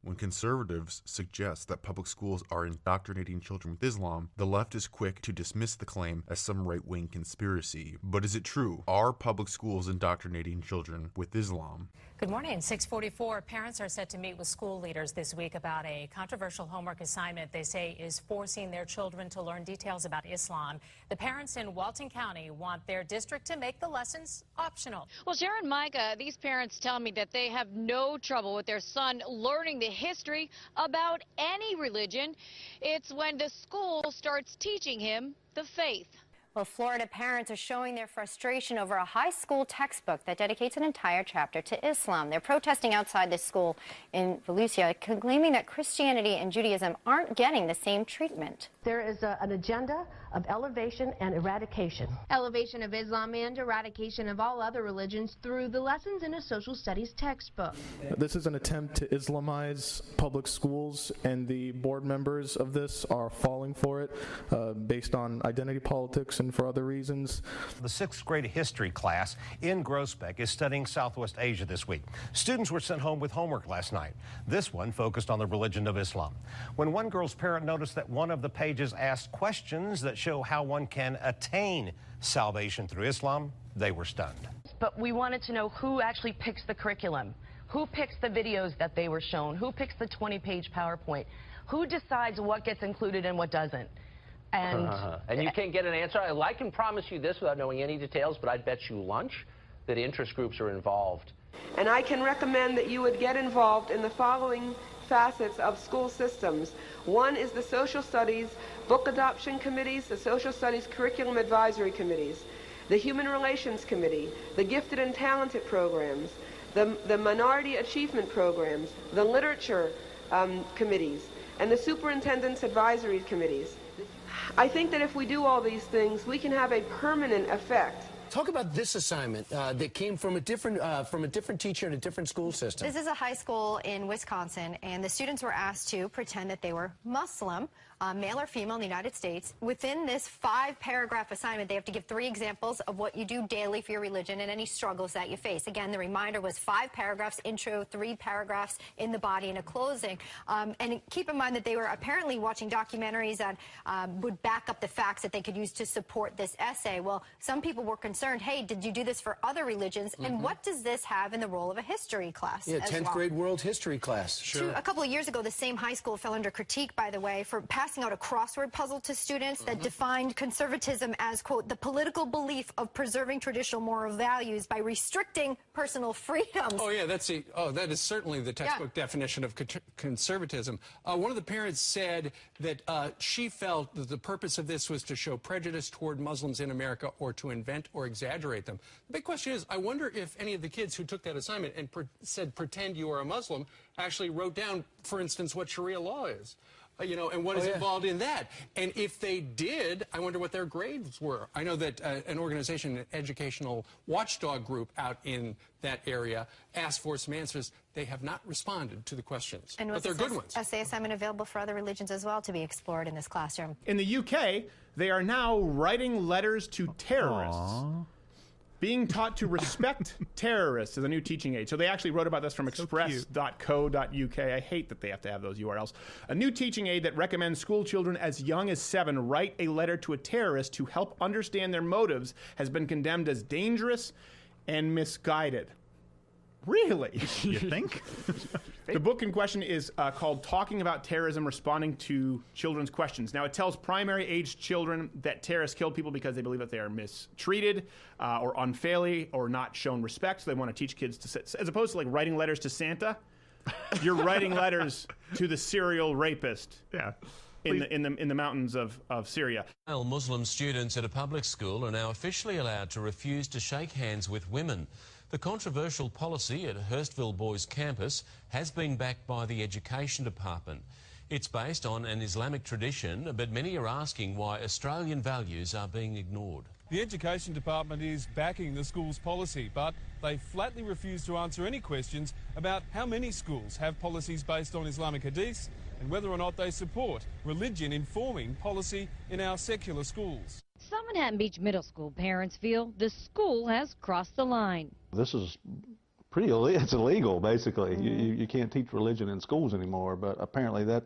When conservatives suggest that public schools are indoctrinating children with Islam, the left is quick to dismiss the claim as some right-wing conspiracy. But is it true? Are public schools indoctrinating children with Islam? Good morning. 6:44. Parents are set to meet with school leaders this week about a controversial homework assignment they say is forcing their children to learn details about Islam. The parents in Walton County want their district to make the lessons optional. Well, Sharon, Micah, these parents tell me that they have no trouble with their son learning the history about any religion. It's when the school starts teaching him the faith. Well, Florida parents are showing their frustration over a high school textbook that dedicates an entire chapter to Islam. They're protesting outside this school in Volusia, claiming that Christianity and Judaism aren't getting the same treatment. There is an agenda of elevation and eradication. Elevation of Islam and eradication of all other religions through the lessons in a social studies textbook. This is an attempt to Islamize public schools, and the board members of this are falling for it based on identity politics and for other reasons. The sixth grade history class in Groesbeck is studying Southwest Asia this week. Students were sent home with homework last night. This one focused on the religion of Islam. When one girl's parent noticed that one of the pages asked questions that show how one can attain salvation through Islam, they were stunned. But we wanted to know who actually picks the curriculum, who picks the videos that they were shown, who picks the 20-page PowerPoint, who decides what gets included and what doesn't. And you can't get an answer. I can promise you this without knowing any details, but I'd bet you lunch that interest groups are involved. And I can recommend that you would get involved in the following facets of school systems. One is the social studies book adoption committees, the social studies curriculum advisory committees, the human relations committee, the gifted and talented programs, the minority achievement programs, the literature committees, and the superintendent's advisory committees. I think that if we do all these things, we can have a permanent effect. Talk about this assignment that came from a different teacher in a different school system. This is a high school in Wisconsin, and the students were asked to pretend that they were Muslim, male or female in the United States. Within this 5-paragraph assignment, they have to give 3 examples of what you do daily for your religion and any struggles that you face. Again, the reminder was 5 paragraphs, intro, 3 paragraphs in the body, and a closing. And keep in mind that they were apparently watching documentaries that would back up the facts that they could use to support this essay. Well, some people were concerned, hey, did you do this for other religions? And what does this have in the role of a history class? Yeah, 10th grade world history class. Sure. A couple of years ago, the same high school fell under critique, by the way, for passing out a crossword puzzle to students that defined conservatism as, quote, the political belief of preserving traditional moral values by restricting personal freedoms. Oh, yeah, that is certainly the textbook definition of conservatism. One of the parents said that she felt that the purpose of this was to show prejudice toward Muslims in America or to invent or exaggerate them. The big question is, I wonder if any of the kids who took that assignment and said, pretend you are a Muslim, actually wrote down, for instance, what Sharia law is. And what is involved in that. And if they did, I wonder what their grades were. I know that an organization, an educational watchdog group out in that area, asked for some answers. They have not responded to the questions, but they're good ones. Essay assignment available for other religions as well to be explored in this classroom. In the UK, they are now writing letters to terrorists. Being taught to respect terrorists is a new teaching aid. So they actually wrote about this from express.co.uk. I hate that they have to have those URLs. A new teaching aid that recommends school children as young as 7 write a letter to a terrorist to help understand their motives has been condemned as dangerous and misguided. Really? You think? The book in question is called Talking About Terrorism, Responding to Children's Questions. Now, it tells primary-aged children that terrorists kill people because they believe that they are mistreated or unfairly or not shown respect. So they want to teach kids to, as opposed to like writing letters to Santa, you're writing letters to the serial rapist. Yeah. In the mountains of Syria. Muslim students at a public school are now officially allowed to refuse to shake hands with women. The controversial policy at Hurstville Boys Campus has been backed by the Education Department. It's based on an Islamic tradition, but many are asking why Australian values are being ignored. The Education Department is backing the school's policy, but they flatly refuse to answer any questions about how many schools have policies based on Islamic hadiths and whether or not they support religion informing policy in our secular schools. Some Manhattan Beach Middle School parents feel the school has crossed the line. This is it's illegal, basically. You can't teach religion in schools anymore, but apparently that,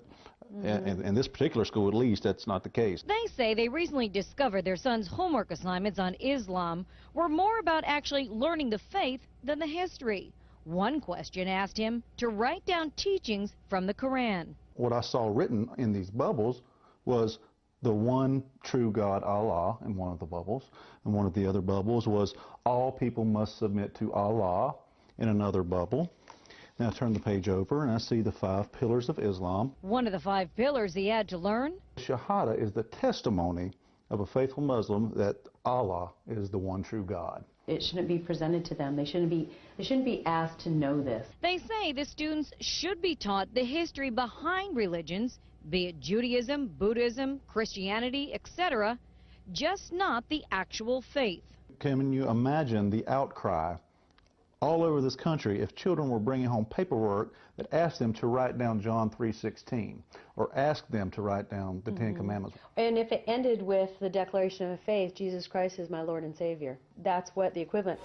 in this particular school at least, that's not the case. They say they recently discovered their son's homework assignments on Islam were more about actually learning the faith than the history. One question asked him to write down teachings from the Quran. What I saw written in these bubbles was the one true God, Allah, in one of the bubbles. And one of the other bubbles was all people must submit to Allah in another bubble. Now I turn the page over and I see the 5 pillars of Islam. One of the 5 pillars he had to learn? Shahada is the testimony of a faithful Muslim that Allah is the one true God. It shouldn't be presented to them. They shouldn't be asked to know this. They say the students should be taught the history behind religions, be it Judaism, Buddhism, Christianity, etc., just not the actual faith. Can you imagine the outcry all over this country if children were bringing home paperwork that asked them to write down John 3:16 or asked them to write down the 10 Commandments? And if it ended with the declaration of faith, Jesus Christ is my Lord and Savior, that's what the equivalent.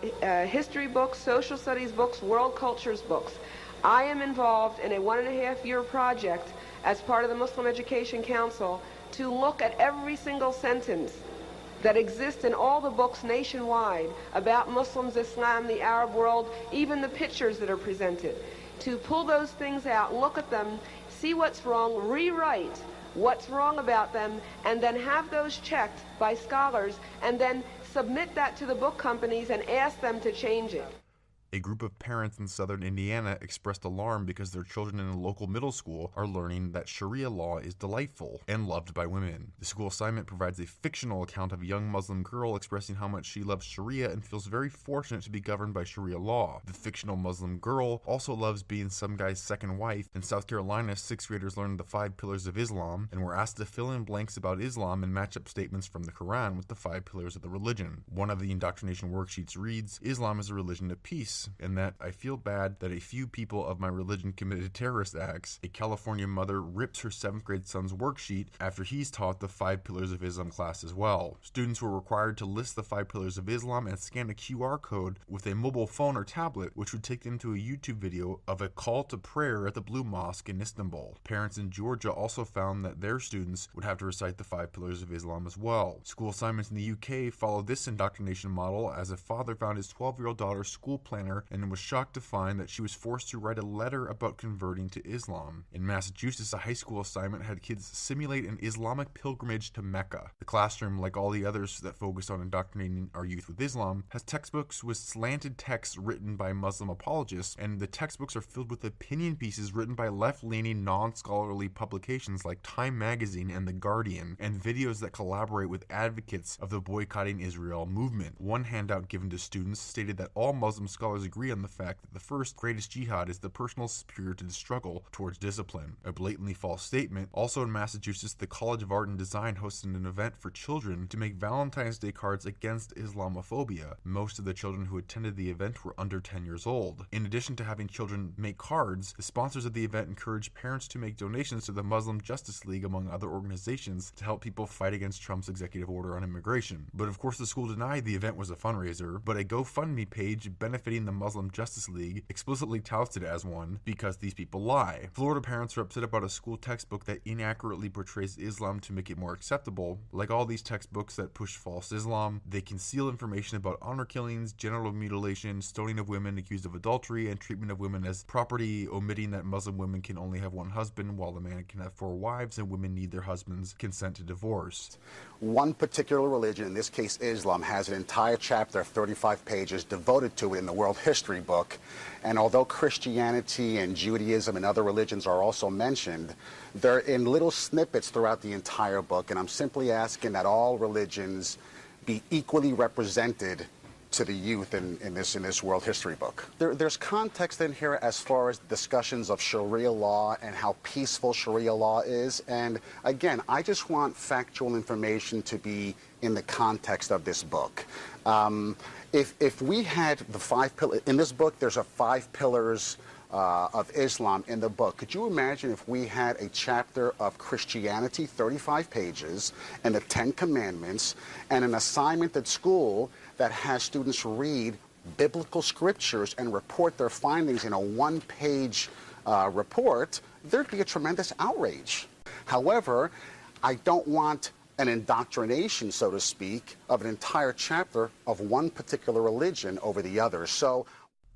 History books, social studies books, world cultures books. I am involved in a 1.5-year project as part of the Muslim Education Council to look at every single sentence that exists in all the books nationwide about Muslims, Islam, the Arab world, even the pictures that are presented. To pull those things out, look at them, see what's wrong, rewrite what's wrong about them, and then have those checked by scholars, and then submit that to the book companies and ask them to change it. A group of parents in southern Indiana expressed alarm because their children in a local middle school are learning that Sharia law is delightful and loved by women. The school assignment provides a fictional account of a young Muslim girl expressing how much she loves Sharia and feels very fortunate to be governed by Sharia law. The fictional Muslim girl also loves being some guy's second wife. In South Carolina, 6th graders learned the 5 pillars of Islam and were asked to fill in blanks about Islam and match up statements from the Quran with the 5 pillars of the religion. One of the indoctrination worksheets reads, "Islam is a religion of peace, and that I feel bad that a few people of my religion committed terrorist acts." A California mother rips her 7th grade son's worksheet after he's taught the 5 pillars of Islam class as well. Students were required to list the 5 pillars of Islam and scan a QR code with a mobile phone or tablet, which would take them to a YouTube video of a call to prayer at the Blue Mosque in Istanbul. Parents in Georgia also found that their students would have to recite the 5 pillars of Islam as well. School assignments in the UK followed this indoctrination model as a father found his 12-year-old daughter's school planner and was shocked to find that she was forced to write a letter about converting to Islam. In Massachusetts, a high school assignment had kids simulate an Islamic pilgrimage to Mecca. The classroom, like all the others that focus on indoctrinating our youth with Islam, has textbooks with slanted texts written by Muslim apologists, and the textbooks are filled with opinion pieces written by left-leaning, non-scholarly publications like Time Magazine and The Guardian, and videos that collaborate with advocates of the boycotting Israel movement. One handout given to students stated that all Muslim scholars agree on the fact that the first greatest jihad is the personal spirited struggle towards discipline. A blatantly false statement. Also in Massachusetts, the College of Art and Design hosted an event for children to make Valentine's Day cards against Islamophobia. Most of the children who attended the event were under 10 years old. In addition to having children make cards, the sponsors of the event encouraged parents to make donations to the Muslim Justice League, among other organizations, to help people fight against Trump's executive order on immigration. But of course the school denied the event was a fundraiser, but a GoFundMe page benefiting the Muslim Justice League explicitly touts it as one because these people lie. Florida parents are upset about a school textbook that inaccurately portrays Islam to make it more acceptable. Like all these textbooks that push false Islam, they conceal information about honor killings, genital mutilation, stoning of women accused of adultery, and treatment of women as property, omitting that Muslim women can only have one husband while the man can have 4 wives, and women need their husband's consent to divorce. One particular religion, in this case Islam, has an entire chapter of 35 pages devoted to it in the World History book. And although Christianity and Judaism and other religions are also mentioned, they're in little snippets throughout the entire book. And I'm simply asking that all religions be equally represented to the youth in this World History book. There's context in here as far as discussions of Sharia law and how peaceful Sharia law is. And again, I just want factual information to be in the context of this book. If we had the 5 pillars, in this book there's a 5 pillars of Islam in the book. Could you imagine if we had a chapter of Christianity, 35 pages, and the 10 Commandments, and an assignment at school that has students read biblical scriptures and report their findings in a one-page report, there'd be a tremendous outrage. However, I don't want an indoctrination, so to speak, of an entire chapter of one particular religion over the other. So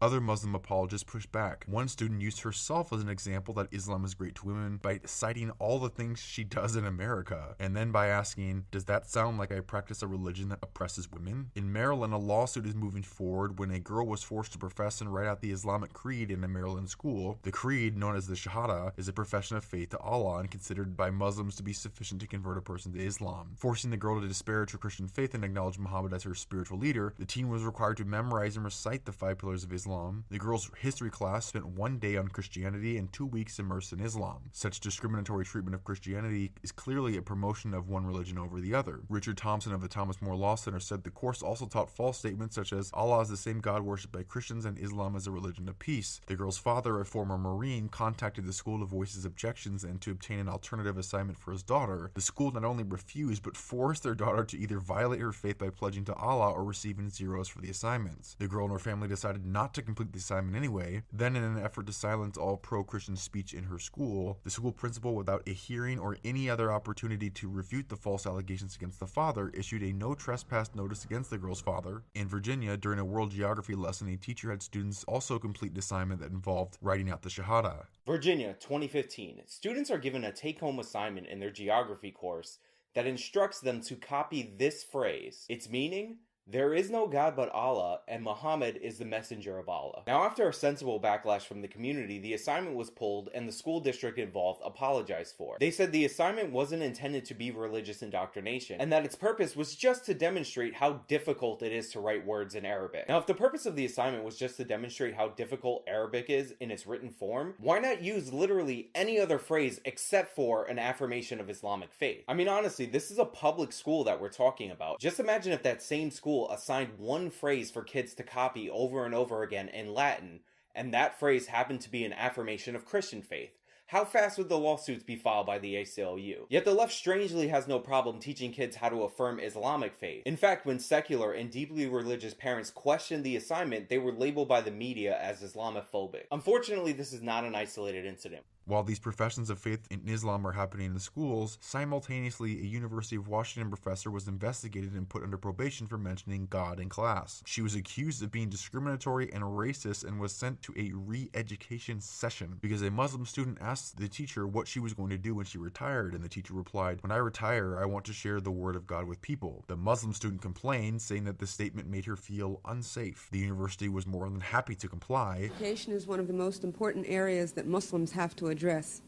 other Muslim apologists pushed back. One student used herself as an example that Islam is great to women by citing all the things she does in America, and then by asking, does that sound like I practice a religion that oppresses women? In Maryland, a lawsuit is moving forward when a girl was forced to profess and write out the Islamic creed in a Maryland school. The creed, known as the Shahada, is a profession of faith to Allah and considered by Muslims to be sufficient to convert a person to Islam. Forcing the girl to disparage her Christian faith and acknowledge Muhammad as her spiritual leader, the teen was required to memorize and recite the 5 pillars of Islam. The girl's history class spent 1 day on Christianity and 2 weeks immersed in Islam. Such discriminatory treatment of Christianity is clearly a promotion of one religion over the other. Richard Thompson of the Thomas More Law Center said the course also taught false statements such as Allah is the same God worshipped by Christians and Islam is a religion of peace. The girl's father, a former Marine, contacted the school to voice his objections and to obtain an alternative assignment for his daughter. The school not only refused but forced their daughter to either violate her faith by pledging to Allah or receiving zeros for the assignments. The girl and her family decided not to complete the assignment anyway. Then, in an effort to silence all pro-Christian speech in her school, the school principal, without a hearing or any other opportunity to refute the false allegations against the father, issued a no trespass notice against the girl's father. In Virginia, during a world geography lesson, a teacher had students also complete an assignment that involved writing out the Shahada. Virginia, 2015. Students are given a take-home assignment in their geography course that instructs them to copy this phrase. Its meaning: there is no God but Allah, and Muhammad is the messenger of Allah. Now, after a sensible backlash from the community, the assignment was pulled and the school district involved apologized for it. They said the assignment wasn't intended to be religious indoctrination, and that its purpose was just to demonstrate how difficult it is to write words in Arabic. Now, if the purpose of the assignment was just to demonstrate how difficult Arabic is in its written form, why not use literally any other phrase except for an affirmation of Islamic faith? I mean, honestly, this is a public school that we're talking about. Just imagine if that same school assigned one phrase for kids to copy over and over again in Latin, and that phrase happened to be an affirmation of Christian faith. How fast would the lawsuits be filed by the ACLU? Yet the left strangely has no problem teaching kids how to affirm Islamic faith. In fact, when secular and deeply religious parents questioned the assignment, they were labeled by the media as Islamophobic. Unfortunately, this is not an isolated incident. While these professions of faith in Islam are happening in schools, simultaneously a University of Washington professor was investigated and put under probation for mentioning God in class. She was accused of being discriminatory and racist and was sent to a re-education session because a Muslim student asked the teacher what she was going to do when she retired, and the teacher replied, "When I retire, I want to share the word of God with people." The Muslim student complained, saying that the statement made her feel unsafe. The university was more than happy to comply. Education is one of the most important areas that Muslims have to address.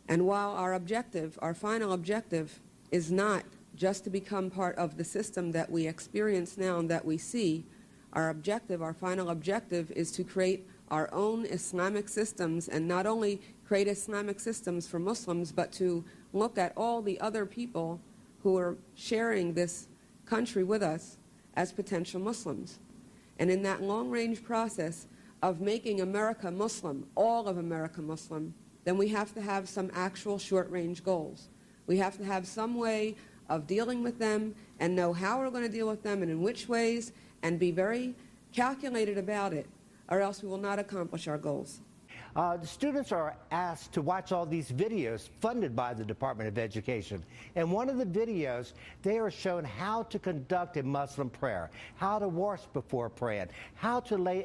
And while our objective, our final objective, is not just to become part of the system that we experience now and that we see, our objective, our final objective, is to create our own Islamic systems, and not only create Islamic systems for Muslims, but to look at all the other people who are sharing this country with us as potential Muslims. And in that long-range process of making America Muslim, all of America Muslim, then we have to have some actual short-range goals. We have to have some way of dealing with them and know how we're going to deal with them and in which ways, and be very calculated about it, or else we will not accomplish our goals. The students are asked to watch all these videos funded by the Department of Education. And one of the videos, they are shown how to conduct a Muslim prayer, how to wash before praying, how to lay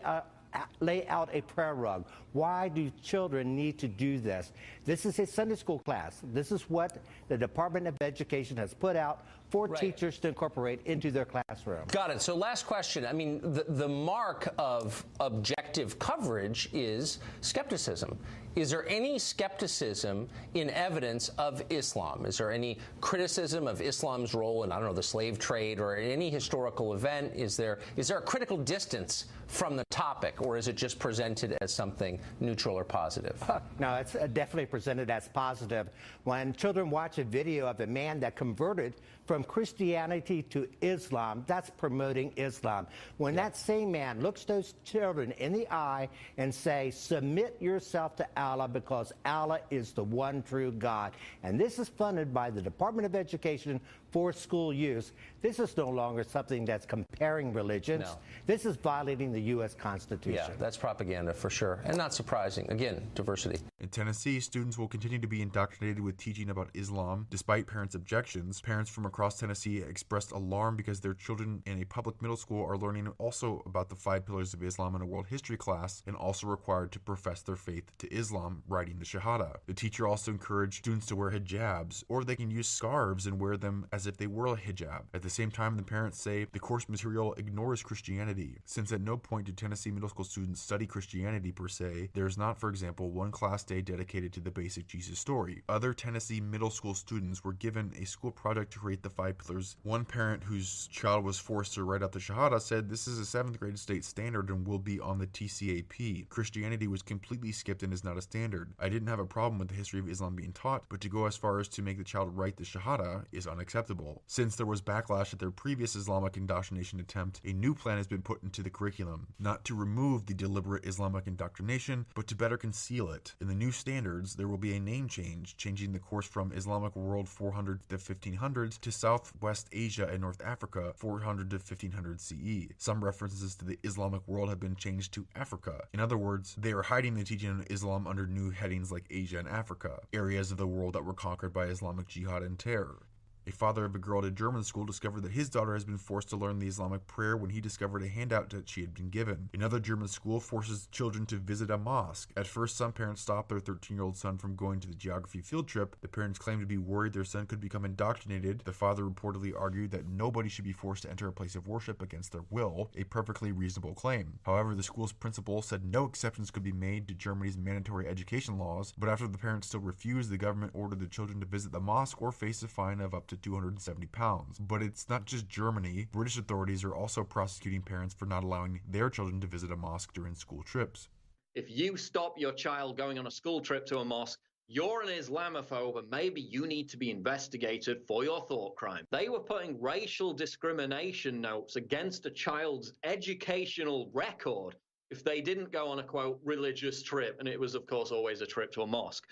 out a prayer rug. Why do children need to do this? This is a Sunday school class. This is what the Department of Education has put out for teachers to incorporate into their classroom. Got it. So last question. I mean, the mark of objective coverage is skepticism. Is there any skepticism in evidence of Islam? Is there any criticism of Islam's role in, I don't know, the slave trade or any historical event? Is there a critical distance from the topic, or is it just presented as something neutral or positive? No, it's definitely presented as positive. When children watch a video of a man that converted from Christianity to Islam, that's promoting Islam. When that same man looks those children in the eye and say, submit yourself to Allah because Allah is the one true God. And this is funded by the Department of Education for school use. This is no longer something that's comparing religions. No. This is violating the U.S. Constitution. Yeah, that's propaganda for sure. And not surprising. Again, diversity. In Tennessee, students will continue to be indoctrinated with teaching about Islam. Despite parents' objections, parents from across Tennessee expressed alarm because their children in a public middle school are learning also about the 5 pillars of Islam in a world history class and also required to profess their faith to Islam, writing the Shahada. The teacher also encouraged students to wear hijabs, or they can use scarves and wear them as if they were a hijab. At the same time, the parents say the course material ignores Christianity, since at no point do Tennessee middle school students study Christianity per se. There is not, for example, one class day dedicated to the basic Jesus story. Other Tennessee middle school students were given a school project to create the 5 pillars. One parent whose child was forced to write out the Shahada said, "This is a 7th grade state standard and will be on the TCAP. Christianity was completely skipped and is not a standard. I didn't have a problem with the history of Islam being taught, but to go as far as to make the child write the Shahada is unacceptable." Since there was backlash at their previous Islamic indoctrination attempt, a new plan has been put into the curriculum, not to remove the deliberate Islamic indoctrination, but to better conceal it. In the new standards, there will be a name change, changing the course from Islamic World 400 to 1500s to Southwest Asia and North Africa 400 to 1500 CE. Some references to the Islamic world have been changed to Africa. In other words, they are hiding the teaching of Islam under new headings like Asia and Africa, areas of the world that were conquered by Islamic jihad and terror. A father of a girl at a German school discovered that his daughter has been forced to learn the Islamic prayer when he discovered a handout that she had been given. Another German school forces children to visit a mosque. At first, some parents stopped their 13-year-old son from going to the geography field trip. The parents claimed to be worried their son could become indoctrinated. The father reportedly argued that nobody should be forced to enter a place of worship against their will, a perfectly reasonable claim. However, the school's principal said no exceptions could be made to Germany's mandatory education laws, but after the parents still refused, the government ordered the children to visit the mosque or face a fine of up to £270. But it's not just Germany. British authorities are also prosecuting parents for not allowing their children to visit a mosque during school trips. If you stop your child going on a school trip to a mosque, you're an Islamophobe and maybe you need to be investigated for your thought crime. They were putting racial discrimination notes against a child's educational record if they didn't go on a, quote, religious trip, and it was, of course, always a trip to a mosque.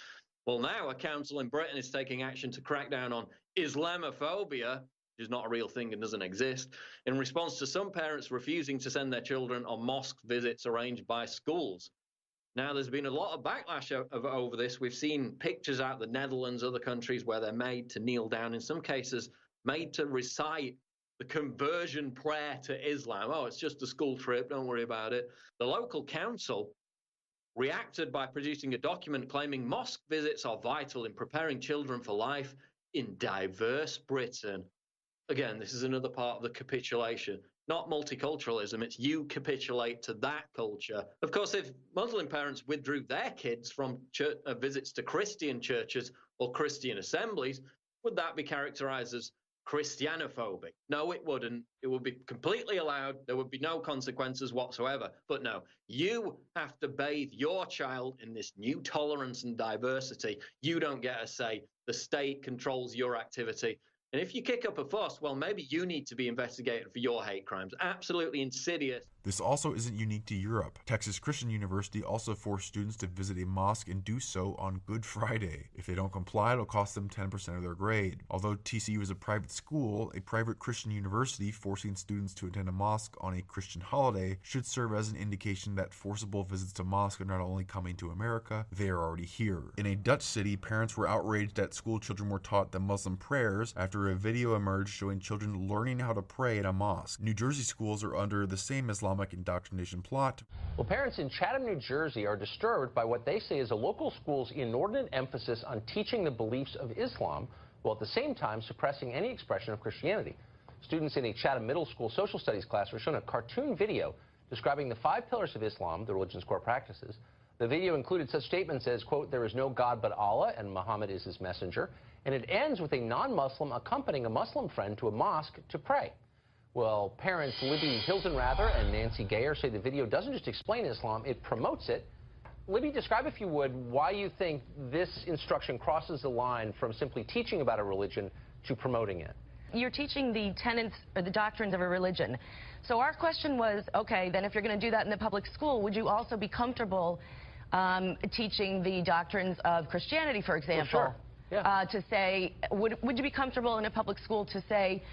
Well, now a council in Britain is taking action to crack down on Islamophobia, which is not a real thing and doesn't exist, in response to some parents refusing to send their children on mosque visits arranged by schools. Now, there's been a lot of backlash over this. We've seen pictures out of the Netherlands, other countries, where they're made to kneel down, in some cases made to recite the conversion prayer to Islam. Oh, it's just a school trip, don't worry about it. The local council reacted by producing a document claiming mosque visits are vital in preparing children for life in diverse Britain. Again, this is another part of the capitulation. Not multiculturalism, it's you capitulate to that culture. Of course, if Muslim parents withdrew their kids from visits to Christian churches or Christian assemblies, would that be characterized as Christianophobic? No, it wouldn't. It would be completely allowed. There would be no consequences whatsoever. But no, you have to bathe your child in this new tolerance and diversity. You don't get a say. The state controls your activity. And if you kick up a fuss, well, maybe you need to be investigated for your hate crimes. Absolutely insidious. This also isn't unique to Europe. Texas Christian University also forced students to visit a mosque and do so on Good Friday. If they don't comply, it'll cost them 10% of their grade. Although TCU is a private school, a private Christian university forcing students to attend a mosque on a Christian holiday should serve as an indication that forcible visits to mosque are not only coming to America, they are already here. In a Dutch city, parents were outraged that school children were taught the Muslim prayers after a video emerged showing children learning how to pray in a mosque. New Jersey schools are under the same Islamic indoctrination plot. Well, parents in Chatham, New Jersey are disturbed by what they say is a local school's inordinate emphasis on teaching the beliefs of Islam, while at the same time suppressing any expression of Christianity. Students in a Chatham Middle School social studies class were shown a cartoon video describing the 5 pillars of Islam, the religion's core practices. The video included such statements as, quote, "There is no God but Allah and Muhammad is his messenger," and it ends with a non-Muslim accompanying a Muslim friend to a mosque to pray. Well, parents Libby Hilton-Rather and Nancy Gayer say the video doesn't just explain Islam, it promotes it. Libby, describe, if you would, why you think this instruction crosses the line from simply teaching about a religion to promoting it. You're teaching the tenets or the doctrines of a religion. So our question was, okay, then if you're going to do that in the public school, would you also be comfortable teaching the doctrines of Christianity, for example? Well, sure. to say, would you be comfortable in a public school to say,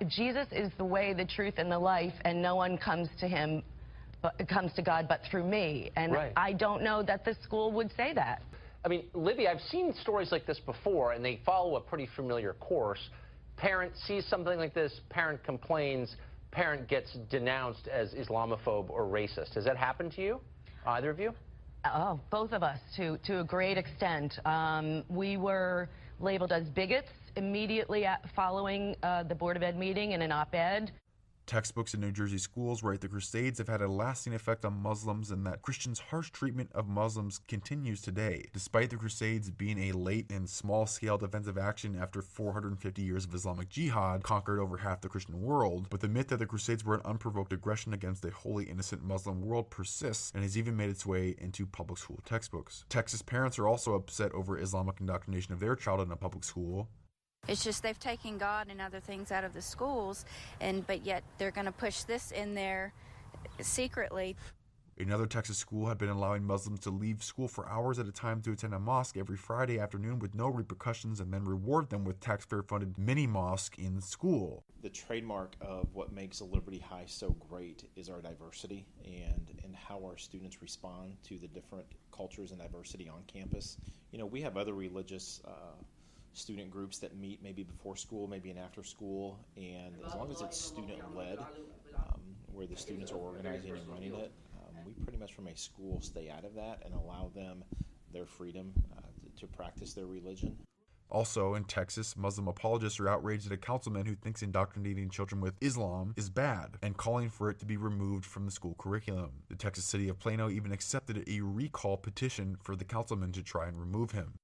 Jesus is the way, the truth, and the life, and no one comes to God but through me? And I don't know that the school would say that. I mean, Libby, I've seen stories like this before, and they follow a pretty familiar course. Parent sees something like this, parent complains, parent gets denounced as Islamophobe or racist. Has that happened to you, either of you? Oh, both of us, to a great extent. We were labeled as bigots immediately following the Board of Ed meeting in an op-ed. Textbooks in New Jersey schools write the Crusades have had a lasting effect on Muslims and that Christians' harsh treatment of Muslims continues today, despite the Crusades being a late and small-scale defensive action after 450 years of Islamic jihad conquered over half the Christian world. But the myth that the Crusades were an unprovoked aggression against a wholly innocent Muslim world persists and has even made its way into public school textbooks. Texas parents are also upset over Islamic indoctrination of their child in a public school. It's just they've taken God and other things out of the schools, but yet they're going to push this in there secretly. Another Texas school had been allowing Muslims to leave school for hours at a time to attend a mosque every Friday afternoon with no repercussions and then reward them with taxpayer-funded mini-mosque in school. The trademark of what makes a Liberty High so great is our diversity and how our students respond to the different cultures and diversity on campus. You know, we have other religious student groups that meet maybe before school, maybe in after school, and as long as it's student-led, where the students are organizing and running it, we pretty much from a school stay out of that and allow them their freedom to practice their religion. Also, in Texas, Muslim apologists are outraged at a councilman who thinks indoctrinating children with Islam is bad and calling for it to be removed from the school curriculum. The Texas city of Plano even accepted a recall petition for the councilman to try and remove him.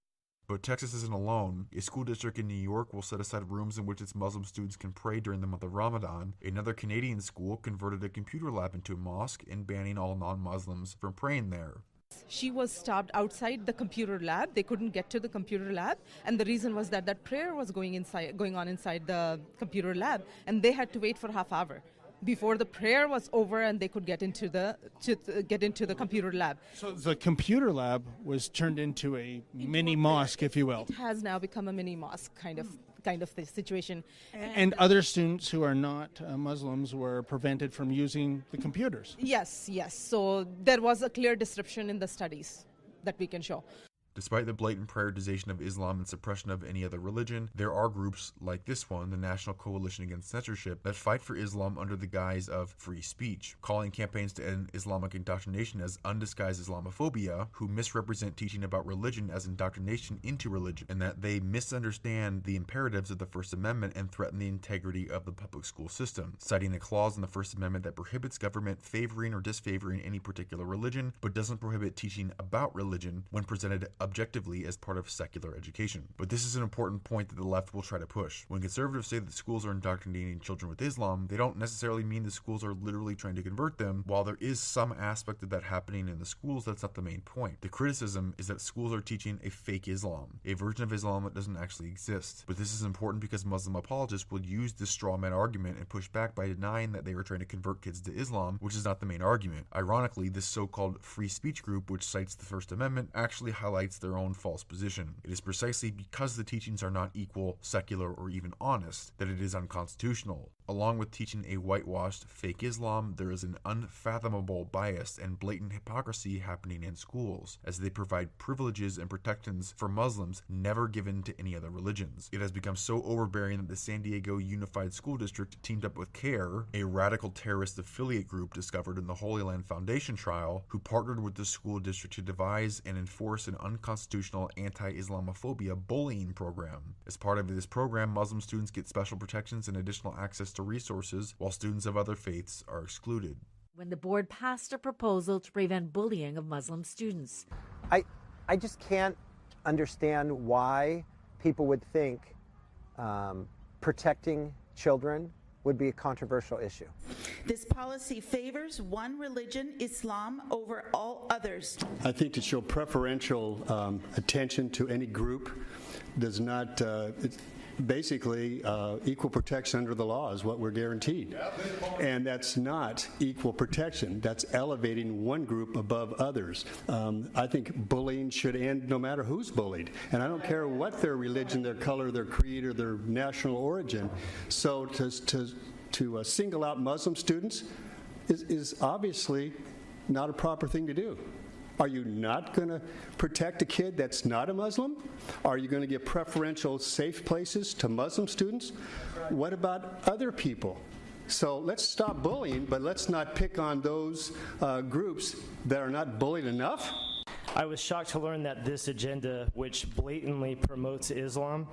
But Texas isn't alone. A school district in New York will set aside rooms in which its Muslim students can pray during the month of Ramadan. Another Canadian school converted a computer lab into a mosque and banning all non-Muslims from praying there. She was stopped outside the computer lab. They couldn't get to the computer lab, and the reason was that prayer was going on inside the computer lab, and they had to wait for half hour before the prayer was over and they could get into the computer lab. So the computer lab was turned into a mini mosque, if you will. It has now become a mini mosque kind of the situation. And other students who are not Muslims were prevented from using the computers. Yes. So there was a clear disruption in the studies that we can show. Despite the blatant prioritization of Islam and suppression of any other religion, there are groups like this one, the National Coalition Against Censorship, that fight for Islam under the guise of free speech, calling campaigns to end Islamic indoctrination as undisguised Islamophobia, who misrepresent teaching about religion as indoctrination into religion, and that they misunderstand the imperatives of the First Amendment and threaten the integrity of the public school system, citing a clause in the First Amendment that prohibits government favoring or disfavoring any particular religion, but doesn't prohibit teaching about religion when presented objectively as part of secular education. But this is an important point that the left will try to push. When conservatives say that schools are indoctrinating children with Islam, they don't necessarily mean the schools are literally trying to convert them. While there is some aspect of that happening in the schools, that's not the main point. The criticism is that schools are teaching a fake Islam, a version of Islam that doesn't actually exist. But this is important because Muslim apologists will use this straw man argument and push back by denying that they are trying to convert kids to Islam, which is not the main argument. Ironically, this so-called free speech group, which cites the First Amendment, actually highlights their own false position. It is precisely because the teachings are not equal, secular, or even honest that it is unconstitutional. Along with teaching a whitewashed fake Islam, there is an unfathomable bias and blatant hypocrisy happening in schools, as they provide privileges and protections for Muslims never given to any other religions. It has become so overbearing that the San Diego Unified School District teamed up with CARE, a radical terrorist affiliate group discovered in the Holy Land Foundation trial, who partnered with the school district to devise and enforce an unconstitutional anti-Islamophobia bullying program. As part of this program, Muslim students get special protections and additional access to resources, while students of other faiths are excluded. When the board passed a proposal to prevent bullying of Muslim students. I just can't understand why people would think protecting children would be a controversial issue. This policy favors one religion, Islam, over all others. I think to show preferential attention to any group does not basically equal protection under the law is what we're guaranteed. And that's not equal protection. That's elevating one group above others. I think bullying should end no matter who's bullied. And I don't care what their religion, their color, their creed, or their national origin. So to single out Muslim students is obviously not a proper thing to do. Are you not going to protect a kid that's not a Muslim? Are you going to give preferential safe places to Muslim students? What about other people? So let's stop bullying, but let's not pick on those groups that are not bullied enough. I was shocked to learn that this agenda, which blatantly promotes Islam,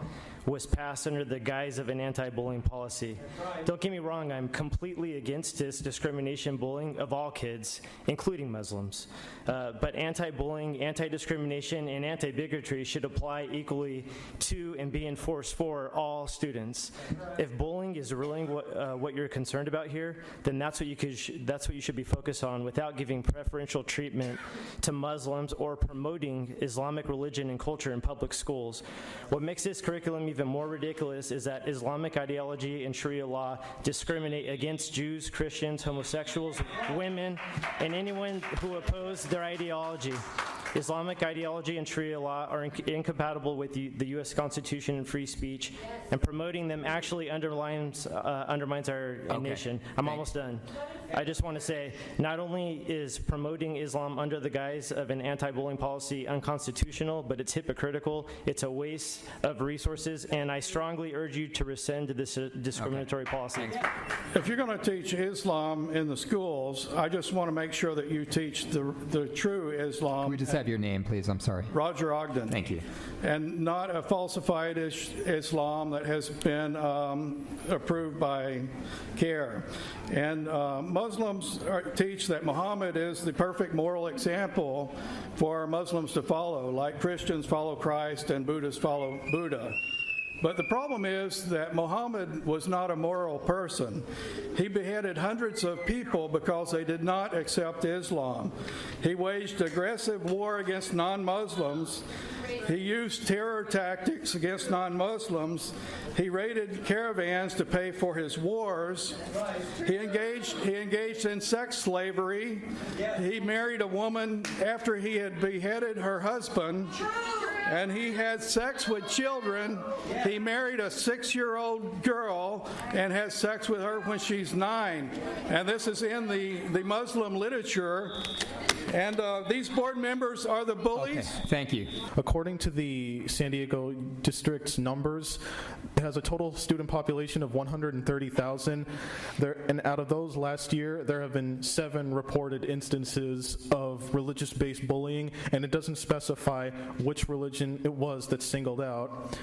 was passed under the guise of an anti-bullying policy. Don't get me wrong, I'm completely against this discrimination bullying of all kids, including Muslims. But anti-bullying, anti-discrimination, and anti-bigotry should apply equally to and be enforced for all students. If bullying is really what you're concerned about here, then that's what you should be focused on, without giving preferential treatment to Muslims or promoting Islamic religion and culture in public schools. What makes this curriculum even more ridiculous is that Islamic ideology and Sharia law discriminate against Jews, Christians, homosexuals, women, and anyone who oppose their ideology. Islamic ideology and Sharia law are incompatible with the U.S. Constitution and free speech, and promoting them actually undermines our nation. I'm almost done. I just want to say, not only is promoting Islam under the guise of an anti-bullying policy unconstitutional, but it's hypocritical, it's a waste of resources, and I strongly urge you to rescind this discriminatory policy. If you're going to teach Islam in the schools, I just want to make sure that you teach the true Islam. Can we just have your name, please? I'm sorry. Roger Ogden. Thank you. And not a falsified Islam that has been approved by CARE. And Muslims teach that Muhammad is the perfect moral example for Muslims to follow, like Christians follow Christ and Buddhists follow Buddha. But the problem is that Muhammad was not a moral person. He beheaded hundreds of people because they did not accept Islam. He waged aggressive war against non-Muslims. He used terror tactics against non-Muslims. He raided caravans to pay for his wars. He engaged in sex slavery. He married a woman after he had beheaded her husband. And he had sex with children. He married a 6-year-old girl and has sex with her when she's 9. And this is in the Muslim literature. And these board members are the bullies. Okay. Thank you. According to the San Diego district's numbers, it has a total student population of 130,000. And out of those last year, there have been 7 reported instances of religious-based bullying, and it doesn't specify which religion it was that's singled out.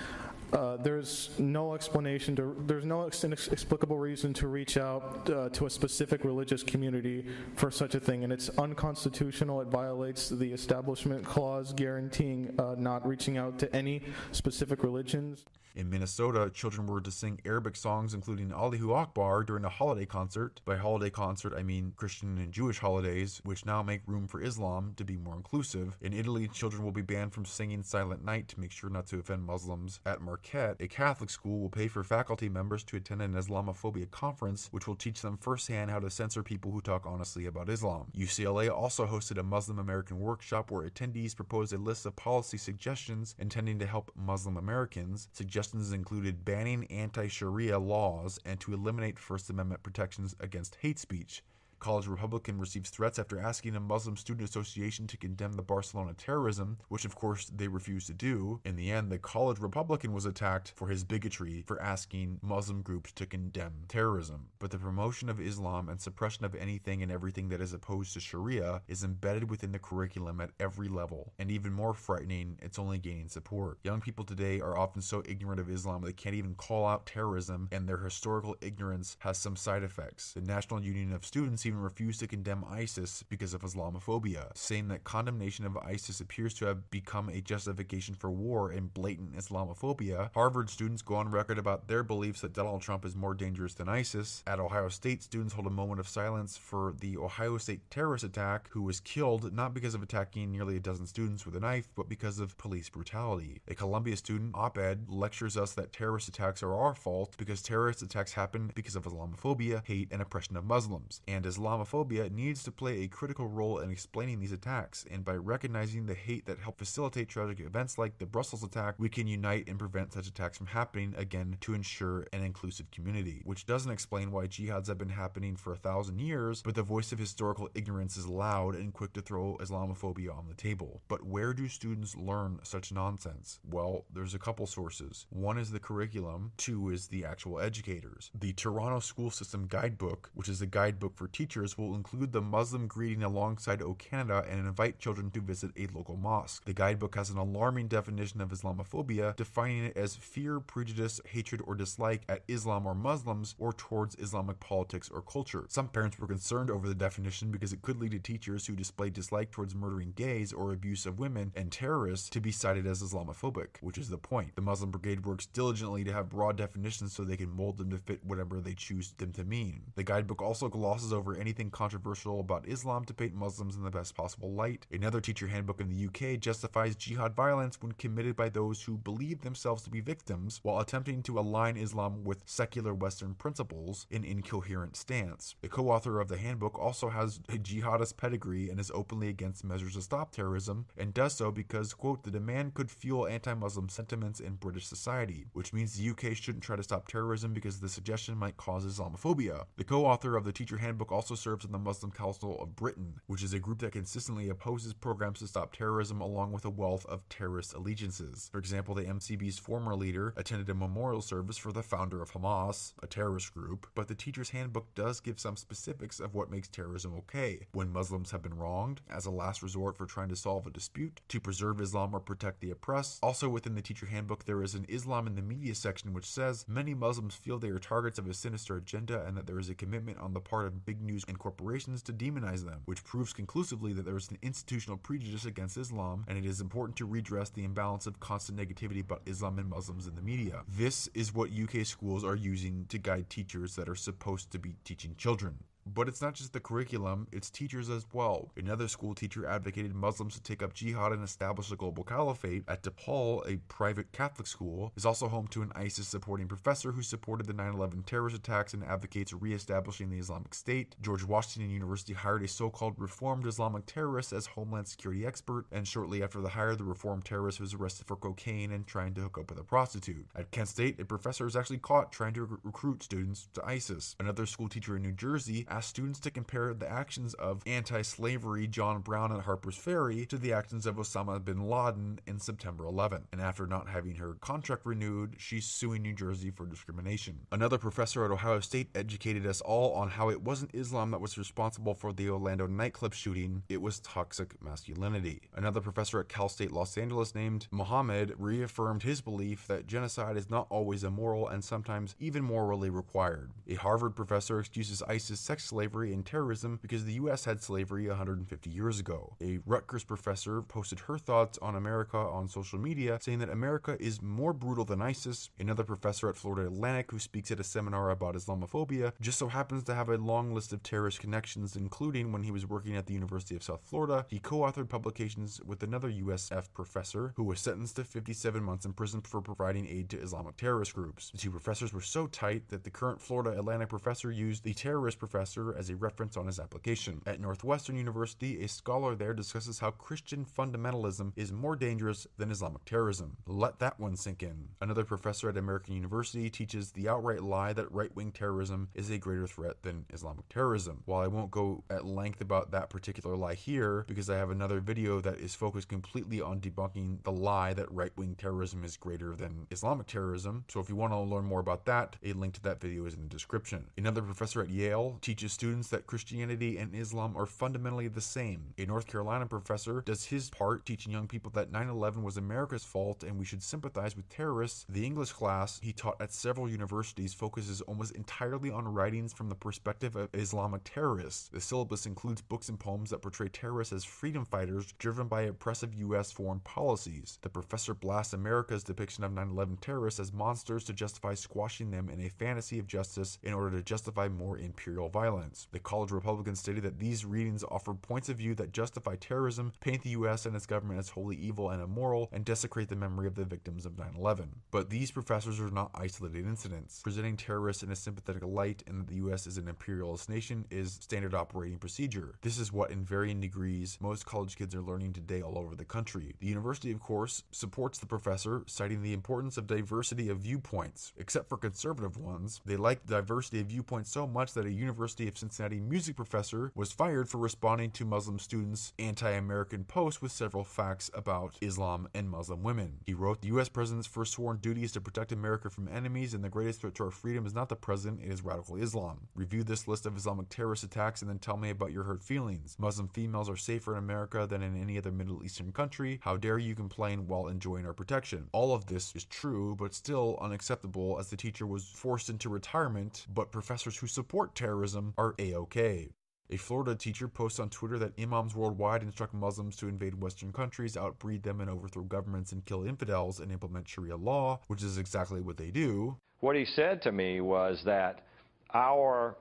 There's no explanation there's no inexplicable reason to reach out to a specific religious community for such a thing, and it's unconstitutional. It violates the Establishment Clause guaranteeing not reaching out to any specific religions. In Minnesota, children were to sing Arabic songs including Allahu Akbar during a holiday concert. By holiday concert, I mean Christian and Jewish holidays, which now make room for Islam to be more inclusive. In Italy, children will be banned from singing Silent Night to make sure not to offend Muslims. At Marquette, a Catholic school will pay for faculty members to attend an Islamophobia conference, which will teach them firsthand how to censor people who talk honestly about Islam. UCLA also hosted a Muslim American workshop where attendees proposed a list of policy suggestions intending to help Muslim Americans. Suggestions included banning anti-Sharia laws and to eliminate First Amendment protections against hate speech. College Republican receives threats after asking a Muslim student association to condemn the Barcelona terrorism, which of course they refused to do. In the end, the College Republican was attacked for his bigotry for asking Muslim groups to condemn terrorism. But the promotion of Islam and suppression of anything and everything that is opposed to Sharia is embedded within the curriculum at every level. And even more frightening, it's only gaining support. Young people today are often so ignorant of Islam they can't even call out terrorism, and their historical ignorance has some side effects. The National Union of Students even refused to condemn ISIS because of Islamophobia, saying that condemnation of ISIS appears to have become a justification for war and blatant Islamophobia. Harvard students go on record about their beliefs that Donald Trump is more dangerous than ISIS. At Ohio State, students hold a moment of silence for the Ohio State terrorist attack, who was killed not because of attacking nearly a dozen students with a knife, but because of police brutality. A Columbia student, op-ed, lectures us that terrorist attacks are our fault because terrorist attacks happen because of Islamophobia, hate, and oppression of Muslims. And Islamophobia needs to play a critical role in explaining these attacks, and by recognizing the hate that helped facilitate tragic events like the Brussels attack, we can unite and prevent such attacks from happening again to ensure an inclusive community. Which doesn't explain why jihads have been happening for 1,000 years, but the voice of historical ignorance is loud and quick to throw Islamophobia on the table. But where do students learn such nonsense? Well, there's a couple sources. One is the curriculum, two is the actual educators. The Toronto School System Guidebook, which is a guidebook for teachers, will include the Muslim greeting alongside O Canada and invite children to visit a local mosque. The guidebook has an alarming definition of Islamophobia, defining it as fear, prejudice, hatred, or dislike at Islam or Muslims, or towards Islamic politics or culture. Some parents were concerned over the definition because it could lead to teachers who display dislike towards murdering gays or abuse of women and terrorists to be cited as Islamophobic, which is the point. The Muslim Brigade works diligently to have broad definitions so they can mold them to fit whatever they choose them to mean. The guidebook also glosses over anything controversial about Islam to paint Muslims in the best possible light. Another teacher handbook in the UK justifies jihad violence when committed by those who believe themselves to be victims while attempting to align Islam with secular Western principles, an incoherent stance. The co-author of the handbook also has a jihadist pedigree and is openly against measures to stop terrorism, and does so because, quote, the demand could fuel anti-Muslim sentiments in British society, which means the UK shouldn't try to stop terrorism because the suggestion might cause Islamophobia. The co-author of the teacher handbook also serves on the Muslim Council of Britain, which is a group that consistently opposes programs to stop terrorism along with a wealth of terrorist allegiances. For example, the MCB's former leader attended a memorial service for the founder of Hamas, a terrorist group, but the teacher's handbook does give some specifics of what makes terrorism okay. When Muslims have been wronged, as a last resort for trying to solve a dispute, to preserve Islam or protect the oppressed. Also within the teacher handbook, there is an Islam in the media section which says many Muslims feel they are targets of a sinister agenda and that there is a commitment on the part of big news and corporations to demonize them, which proves conclusively that there is an institutional prejudice against Islam, and it is important to redress the imbalance of constant negativity about Islam and Muslims in the media. This is what UK schools are using to guide teachers that are supposed to be teaching children. But it's not just the curriculum, it's teachers as well. Another school teacher advocated Muslims to take up jihad and establish a global caliphate. At DePaul, a private Catholic school, is also home to an ISIS-supporting professor who supported the 9/11 terrorist attacks and advocates re-establishing the Islamic State. George Washington University hired a so-called reformed Islamic terrorist as Homeland Security expert, and shortly after the hire, the reformed terrorist was arrested for cocaine and trying to hook up with a prostitute. At Kent State, a professor was actually caught trying to recruit students to ISIS. Another school teacher in New Jersey asked students to compare the actions of anti-slavery John Brown at Harper's Ferry to the actions of Osama bin Laden in September 11. And after not having her contract renewed, she's suing New Jersey for discrimination. Another professor at Ohio State educated us all on how it wasn't Islam that was responsible for the Orlando nightclub shooting, it was toxic masculinity. Another professor at Cal State Los Angeles named Muhammad reaffirmed his belief that genocide is not always immoral and sometimes even morally required. A Harvard professor excuses ISIS sex slavery and terrorism because the U.S. had slavery 150 years ago. A Rutgers professor posted her thoughts on America on social media, saying that America is more brutal than ISIS. Another professor at Florida Atlantic, who speaks at a seminar about Islamophobia, just so happens to have a long list of terrorist connections, including when he was working at the University of South Florida. He co-authored publications with another USF professor who was sentenced to 57 months in prison for providing aid to Islamic terrorist groups. The two professors were so tight that the current Florida Atlantic professor used the terrorist professor as a reference on his application. At Northwestern University, a scholar there discusses how Christian fundamentalism is more dangerous than Islamic terrorism. Let that one sink in. Another professor at American University teaches the outright lie that right-wing terrorism is a greater threat than Islamic terrorism. While I won't go at length about that particular lie here, because I have another video that is focused completely on debunking the lie that right-wing terrorism is greater than Islamic terrorism, so if you want to learn more about that, a link to that video is in the description. Another professor at Yale teaches teaches students that Christianity and Islam are fundamentally the same. A North Carolina professor does his part teaching young people that 9/11 was America's fault and we should sympathize with terrorists. The English class he taught at several universities focuses almost entirely on writings from the perspective of Islamic terrorists. The syllabus includes books and poems that portray terrorists as freedom fighters driven by oppressive U.S. foreign policies. The professor blasts America's depiction of 9/11 terrorists as monsters to justify squashing them in a fantasy of justice in order to justify more imperial violence. The college Republicans stated that these readings offer points of view that justify terrorism, paint the U.S. and its government as wholly evil and immoral, and desecrate the memory of the victims of 9/11. But these professors are not isolated incidents. Presenting terrorists in a sympathetic light and that the U.S. is an imperialist nation is standard operating procedure. This is what, in varying degrees, most college kids are learning today all over the country. The university, of course, supports the professor, citing the importance of diversity of viewpoints. Except for conservative ones, they like diversity of viewpoints so much that a University of Cincinnati music professor was fired for responding to Muslim students' anti-American posts with several facts about Islam and Muslim women. He wrote, "The U.S. president's first sworn duty is to protect America from enemies, and the greatest threat to our freedom is not the president, it is radical Islam. Review this list of Islamic terrorist attacks and then tell me about your hurt feelings. Muslim females are safer in America than in any other Middle Eastern country. How dare you complain while enjoying our protection?" All of this is true, but still unacceptable, as the teacher was forced into retirement, but professors who support terrorism are A-OK. A Florida teacher posts on Twitter that imams worldwide instruct Muslims to invade Western countries, outbreed them, and overthrow governments and kill infidels and implement Sharia law, which is exactly what they do. What he said to me was that our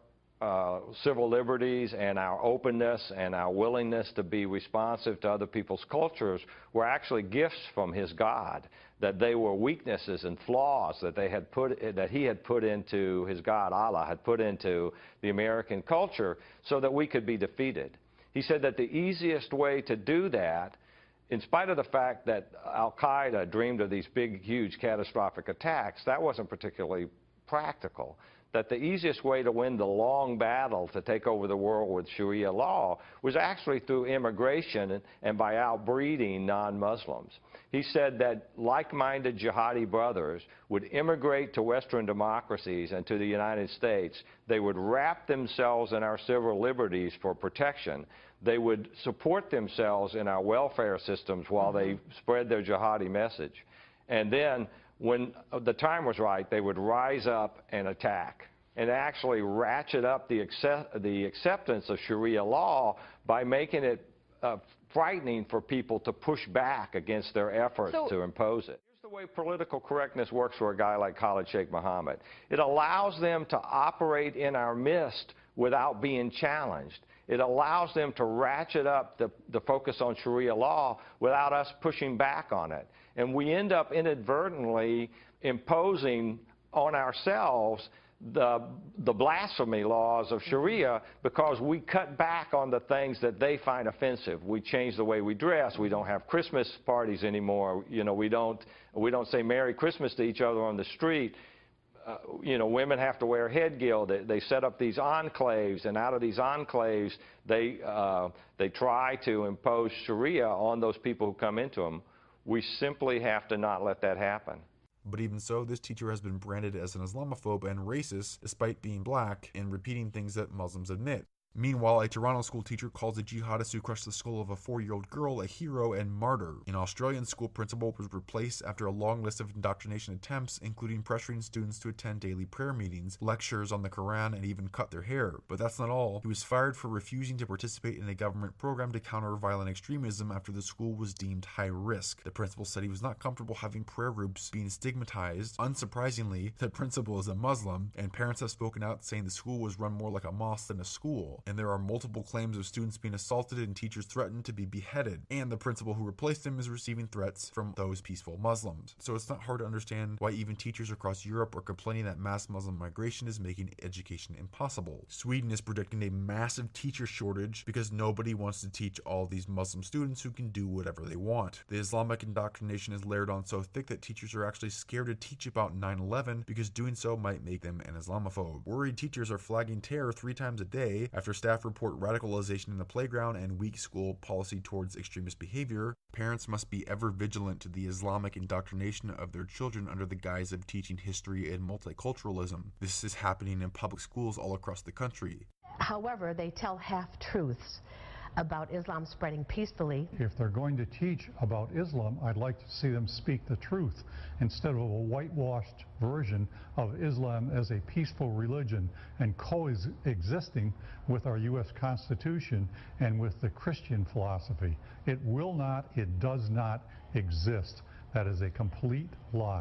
civil liberties and our openness and our willingness to be responsive to other people's cultures were actually gifts from his God, that they were weaknesses and flaws that he had put into his God, Allah had put into the American culture so that we could be defeated. He said that the easiest way to do that, in spite of the fact that Al-Qaeda dreamed of these big, huge, catastrophic attacks, that wasn't particularly practical. That the easiest way to win the long battle to take over the world with Sharia law was actually through immigration and by outbreeding non-Muslims. He said that like-minded jihadi brothers would immigrate to Western democracies and to the United States. They would wrap themselves in our civil liberties for protection. They would support themselves in our welfare systems while they spread their jihadi message. And then, when the time was right, they would rise up and attack and actually ratchet up the acceptance of Sharia law by making it frightening for people to push back against their efforts to impose it. Here's the way political correctness works for a guy like Khalid Sheikh Mohammed. It allows them to operate in our midst without being challenged. It allows them to ratchet up the focus on Sharia law without us pushing back on it. And we end up inadvertently imposing on ourselves the blasphemy laws of Sharia because we cut back on the things that they find offensive. We change the way we dress. We don't have Christmas parties anymore. You know, we don't say Merry Christmas to each other on the street. You know, women have to wear headgear. They set up these enclaves, and out of these enclaves, they try to impose Sharia on those people who come into them. We simply have to not let that happen. But even so, this teacher has been branded as an Islamophobe and racist despite being black and repeating things that Muslims admit. Meanwhile, a Toronto school teacher calls a jihadist who crushed the skull of a 4-year-old girl a hero and martyr. An Australian school principal was replaced after a long list of indoctrination attempts, including pressuring students to attend daily prayer meetings, lectures on the Quran, and even cut their hair. But that's not all. He was fired for refusing to participate in a government program to counter violent extremism after the school was deemed high risk. The principal said he was not comfortable having prayer groups being stigmatized. Unsurprisingly, the principal is a Muslim, and parents have spoken out saying the school was run more like a mosque than a school. And there are multiple claims of students being assaulted and teachers threatened to be beheaded. And the principal who replaced him is receiving threats from those peaceful Muslims. So it's not hard to understand why even teachers across Europe are complaining that mass Muslim migration is making education impossible. Sweden is predicting a massive teacher shortage because nobody wants to teach all these Muslim students who can do whatever they want. The Islamic indoctrination is layered on so thick that teachers are actually scared to teach about 9/11 because doing so might make them an Islamophobe. Worried teachers are flagging terror 3 times a day after staff report radicalization in the playground and weak school policy towards extremist behavior. Parents must be ever vigilant to the Islamic indoctrination of their children under the guise of teaching history and multiculturalism. This is happening in public schools all across the country. However, they tell half-truths about Islam spreading peacefully. If they're going to teach about Islam, I'd like to see them speak the truth instead of a whitewashed version of Islam as a peaceful religion and coexisting with our U.S. Constitution and with the Christian philosophy. It will not, it does not exist. That is a complete lie.